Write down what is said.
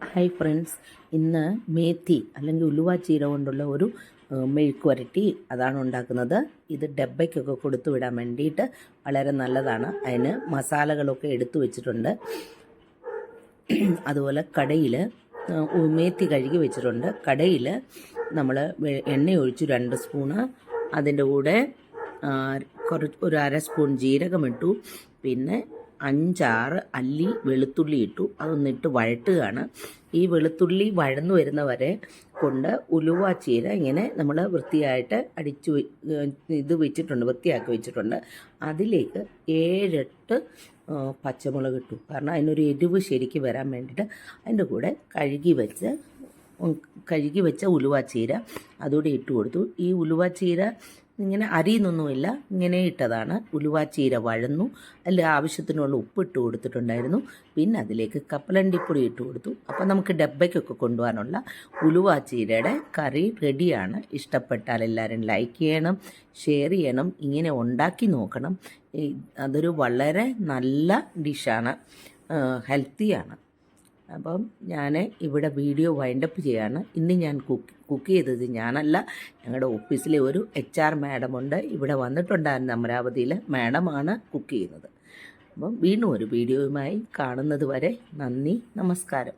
Hi friends, ഇന്ന് മേത്തി അല്ലെങ്കിൽ ഉലുവ ചീര കൊണ്ടുള്ള ഒരു മെഴുക്ക് വരട്ടി അതാണ് ഉണ്ടാക്കുന്നത്. ഇത് ഡബ്ബയ്ക്കൊക്കെ കൊടുത്തു വിടാൻ വേണ്ടിയിട്ട് വളരെ നല്ലതാണ്. അതിന് മസാലകളൊക്കെ എടുത്തു വെച്ചിട്ടുണ്ട്. അതുപോലെ കടയിൽ മേത്തി കഴുകി വെച്ചിട്ടുണ്ട്. കടയിൽ നമ്മൾ എണ്ണ ഒഴിച്ചു 2 സ്പൂണ്. അതിൻ്റെ കൂടെ ഒരു അര സ്പൂൺ ജീരകമിട്ടു. പിന്നെ 5-6 അല്ലി വെളുത്തുള്ളി ഇട്ടു. അതൊന്നിട്ട് വഴട്ടുകയാണ്. ഈ വെളുത്തുള്ളി വഴന്നു വരുന്നവരെ കൊണ്ട് ഉലുവ ചീര ഇങ്ങനെ നമ്മൾ വൃത്തിയായിട്ട് വൃത്തിയാക്കി വെച്ചിട്ടുണ്ട്. അതിലേക്ക് 7-8 പച്ചമുളക് ഇട്ടു. കാരണം അതിനൊരു എരിവ് ശരിക്ക് വരാൻ വേണ്ടിയിട്ട്. അതിൻ്റെ കൂടെ കഴുകി വെച്ച ഉലുവ ചീര അതുകൂടി ഇട്ട് കൊടുത്തു. ഈ ഉലുവ ചീര ഇങ്ങനെ അരിയുന്നൊന്നുമില്ല, ഇങ്ങനെ ഇട്ടതാണ്. ഉലുവ ചീര വഴന്നു. അതിൽ ആവശ്യത്തിനുള്ള ഉപ്പിട്ട് കൊടുത്തിട്ടുണ്ടായിരുന്നു. പിന്നെ അതിലേക്ക് കപ്പലണ്ടിപ്പൊടി ഇട്ട് കൊടുത്തു. അപ്പം നമുക്ക് ഡബ്ബയ്ക്കൊക്കെ കൊണ്ടുപോകാനുള്ള ഉലുവ ചീരയുടെ കറി റെഡിയാണ്. ഇഷ്ടപ്പെട്ടാൽ എല്ലാവരും ലൈക്ക് ചെയ്യണം, ഷെയർ ചെയ്യണം, ഇങ്ങനെ ഉണ്ടാക്കി നോക്കണം. അതൊരു വളരെ നല്ല ഡിഷാണ്, ഹെൽത്തിയാണ്. അപ്പം ഞാൻ ഇവിടെ വീഡിയോ വൈൻഡപ്പ് ചെയ്യാണ്. ഇന്ന് ഞാൻ കുക്ക് ചെയ്തത് ഞാനല്ല, ഞങ്ങളുടെ ഓഫീസിലെ ഒരു HR മാഡമുണ്ട്, ഇവിടെ വന്നിട്ടുണ്ടായിരുന്നു അമരാവതിയിൽ. മാഡമാണ് കുക്ക് ചെയ്യുന്നത്. അപ്പം വീണ്ടും ഒരു വീഡിയോയുമായി കാണുന്നത് വരെ നന്ദി, നമസ്കാരം.